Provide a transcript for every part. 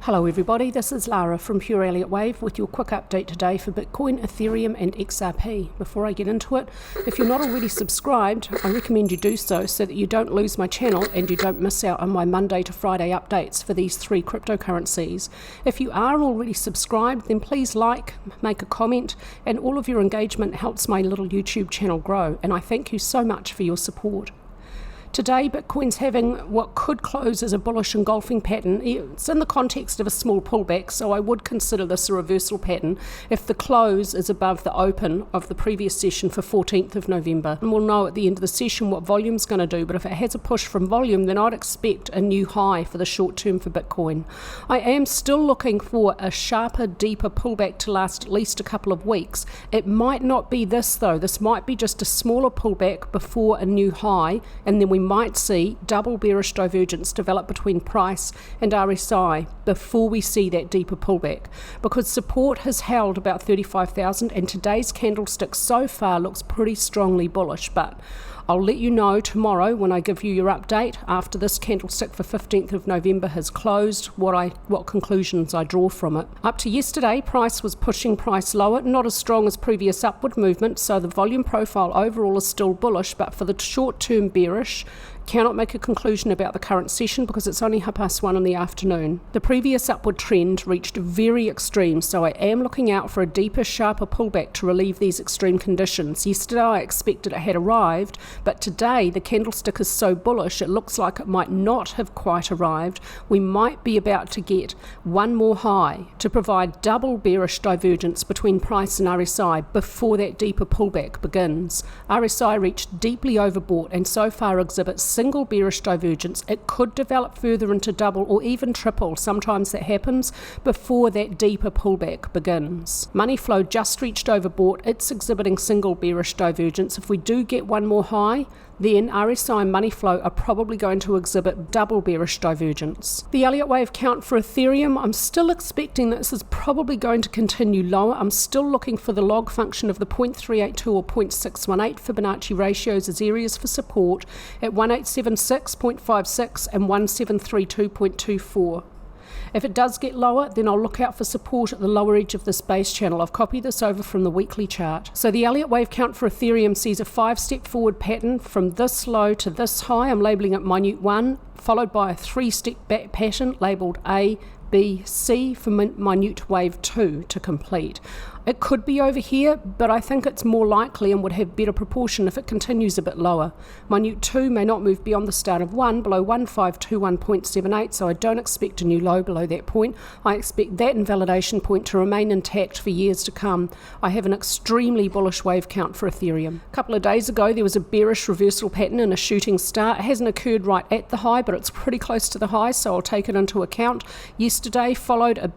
Hello everybody, this is Lara from Pure Elliott Wave with your quick update today for Bitcoin, Ethereum and XRP. Before I get into it, if you're not already subscribed, I recommend you do so that you don't lose my channel and you don't miss out on my Monday to Friday updates for these three cryptocurrencies. If you are already subscribed, then please like, make a comment, and all of your engagement helps my little YouTube channel grow, and I thank you so much for your support. Today, Bitcoin's having what could close as a bullish engulfing pattern. It's in the context of a small pullback, so I would consider this a reversal pattern if the close is above the open of the previous session for 14th of November. And we'll know at the end of the session what volume's going to do, but if it has a push from volume, then I'd expect a new high for the short term for Bitcoin. I am still looking for a sharper, deeper pullback to last at least a couple of weeks. It might not be this though. This might be just a smaller pullback before a new high, and then we might see double bearish divergence develop between price and RSI before we see that deeper pullback, because support has held about 35,000 and today's candlestick so far looks pretty strongly bullish, but I'll let you know tomorrow when I give you your update after this candlestick for 15th of November has closed what conclusions I draw from it. Up to yesterday, price was pushing price lower, not as strong as previous upward movement, so the volume profile overall is still bullish, but for the short term bearish. Cannot make a conclusion about the current session because it's only 1:30 in the afternoon. The previous upward trend reached very extreme, so I am looking out for a deeper, sharper pullback to relieve these extreme conditions. Yesterday I expected it had arrived, but today the candlestick is so bullish it looks like it might not have quite arrived. We might be about to get one more high to provide double bearish divergence between price and RSI before that deeper pullback begins. RSI reached deeply overbought and so far exhibits single bearish divergence. It could develop further into double or even triple. Sometimes that happens before that deeper pullback begins. Money flow just reached overbought. It's exhibiting single bearish divergence. If we do get one more high, then RSI and money flow are probably going to exhibit double bearish divergence. The Elliott Wave count for Ethereum, I'm still expecting this is probably going to continue lower. I'm still looking for the log function of the 0.382 or 0.618 Fibonacci ratios as areas for support at 1876, 0.56 and 1732.24. If it does get lower, then I'll look out for support at the lower edge of this base channel. I've copied this over from the weekly chart. So the Elliott Wave count for Ethereum sees a 5-step forward pattern from this low to this high. I'm labeling it minute 1, followed by a 3-step back pattern labeled A, B, C for minute wave 2 to complete. It could be over here, but I think it's more likely and would have better proportion if it continues a bit lower. Minute 2 may not move beyond the start of 1 below 1521.78, so I don't expect a new low below that point. I expect that invalidation point to remain intact for years to come. I have an extremely bullish wave count for Ethereum. A couple of days ago there was a bearish reversal pattern and a shooting star. It hasn't occurred right at the high, but it's pretty close to the high, so I'll take it into account. Yesterday followed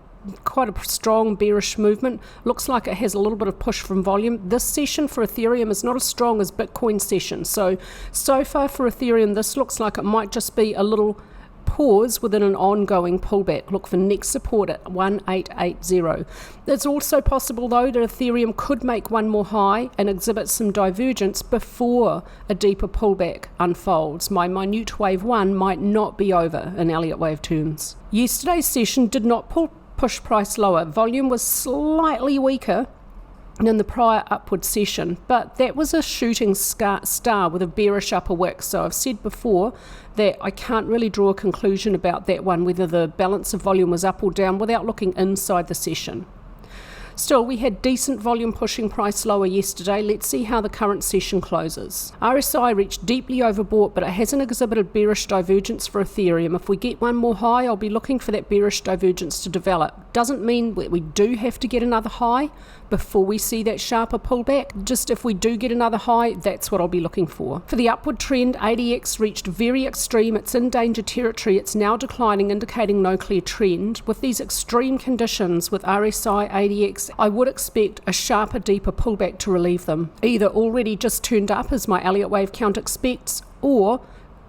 quite a strong bearish movement. Looks like it has a little bit of push from volume. This session for Ethereum is not as strong as Bitcoin session. So far for Ethereum, this looks like it might just be a little pause within an ongoing pullback. Look for next support at 1880. It's also possible though that Ethereum could make one more high and exhibit some divergence before a deeper pullback unfolds. My minute wave 1 might not be over in Elliott Wave terms. Yesterday's session did not push price lower. Volume was slightly weaker than the prior upward session, but that was a shooting star with a bearish upper wick. So I've said before that I can't really draw a conclusion about that one, whether the balance of volume was up or down, without looking inside the session. Still, we had decent volume pushing price lower yesterday. Let's see how the current session closes. RSI reached deeply overbought, but it hasn't exhibited bearish divergence for Ethereum. If we get one more high, I'll be looking for that bearish divergence to develop. Doesn't mean we do have to get another high before we see that sharper pullback. Just if we do get another high, that's what I'll be looking for. For the upward trend, ADX reached very extreme. It's in danger territory. It's now declining, indicating no clear trend. With these extreme conditions with RSI, ADX, I would expect a sharper, deeper pullback to relieve them. Either already just turned up as my Elliott Wave count expects, or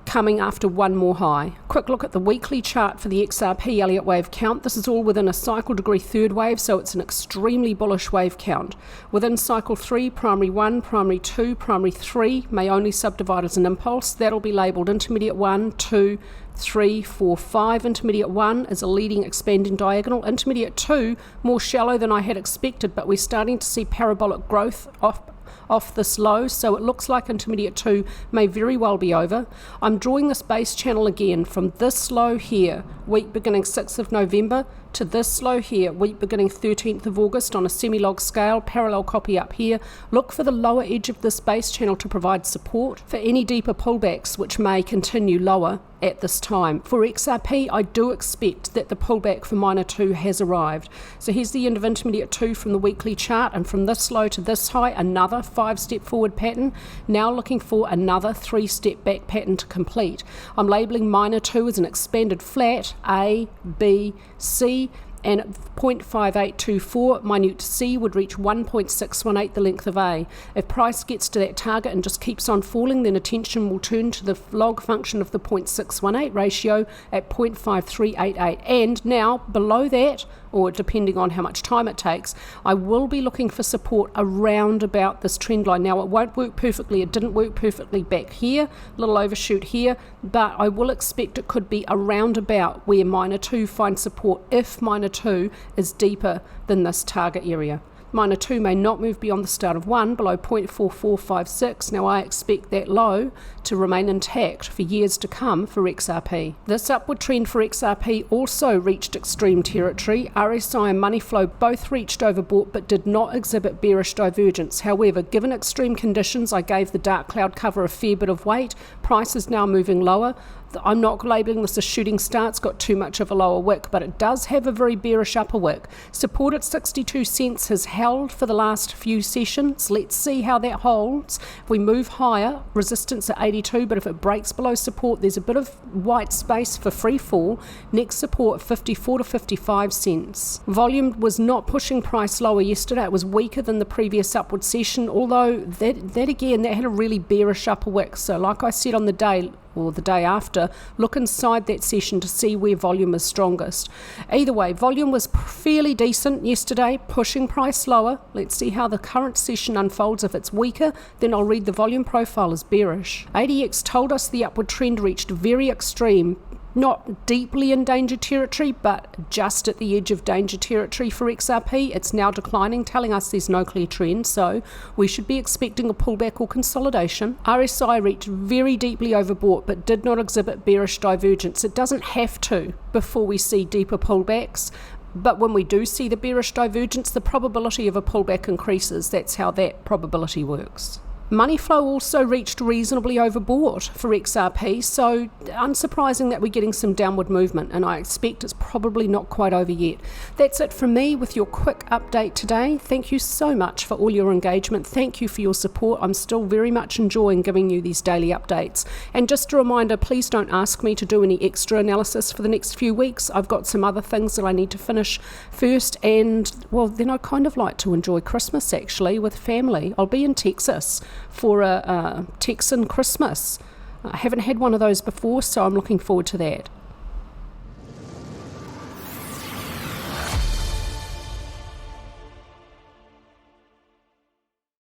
coming after one more high. Quick look at the weekly chart for the XRP Elliott Wave count. This is all within a cycle degree third wave, so it's an extremely bullish wave count. Within cycle 3, primary 1, primary 2, primary 3 may only subdivide as an impulse. That'll be labelled intermediate 1, 2, 3, 4, 5. Intermediate 1 is a leading expanding diagonal. Intermediate 2, more shallow than I had expected, but we're starting to see parabolic growth off this low, so it looks like intermediate 2 may very well be over. I'm drawing this base channel again from this low here, week beginning 6th of November, to this low here, week beginning 13th of August on a semi-log scale, parallel copy up here. Look for the lower edge of this base channel to provide support for any deeper pullbacks which may continue lower at this time. For XRP, I do expect that the pullback for minor 2 has arrived. So here's the end of intermediate 2 from the weekly chart, and from this low to this high, another 5-step forward pattern. Now looking for another 3-step back pattern to complete. I'm labeling minor 2 as an expanded flat, A, B, C, and at 0.5824, minute C would reach 1.618, the length of A. If price gets to that target and just keeps on falling, then attention will turn to the log function of the 0.618 ratio at 0.5388. And now, below that, or depending on how much time it takes, I will be looking for support around about this trend line. Now, it won't work perfectly. It didn't work perfectly back here, little overshoot here, but I will expect it could be around about where minor 2 finds support if minor 2 is deeper than this target area. Minor 2 may not move beyond the start of 1, below 0.4456. Now I expect that low to remain intact for years to come for XRP. This upward trend for XRP also reached extreme territory. RSI and money flow both reached overbought but did not exhibit bearish divergence. However, given extreme conditions, I gave the dark cloud cover a fair bit of weight. Price is now moving lower. I'm not labeling this a shooting star, it's got too much of a lower wick, but it does have a very bearish upper wick. Support at 62 cents has held for the last few sessions. Let's see how that holds. If we move higher, resistance at 82, but if it breaks below support, there's a bit of white space for free fall. Next support 54 to 55 cents. Volume was not pushing price lower yesterday. It was weaker than the previous upward session, although that had a really bearish upper wick. So like I said on the day, or the day after, look inside that session to see where volume is strongest. Either way, volume was fairly decent yesterday, pushing price lower. Let's see how the current session unfolds. If it's weaker, then I'll read the volume profile as bearish. ADX told us the upward trend reached very extreme, not deeply in danger territory, but just at the edge of danger territory for XRP. It's now declining, telling us there's no clear trend, so we should be expecting a pullback or consolidation. RSI reached very deeply overbought, but did not exhibit bearish divergence. It doesn't have to before we see deeper pullbacks. But when we do see the bearish divergence, the probability of a pullback increases. That's how that probability works. Money flow also reached reasonably overbought for XRP, so unsurprising that we're getting some downward movement, and I expect it's probably not quite over yet. That's it from me with your quick update today. Thank you so much for all your engagement. Thank you for your support. I'm still very much enjoying giving you these daily updates. And just a reminder, please don't ask me to do any extra analysis for the next few weeks. I've got some other things that I need to finish first, and well, then I kind of like to enjoy Christmas actually with family. I'll be in Texas for a Texan Christmas. I haven't had one of those before, so I'm looking forward to that.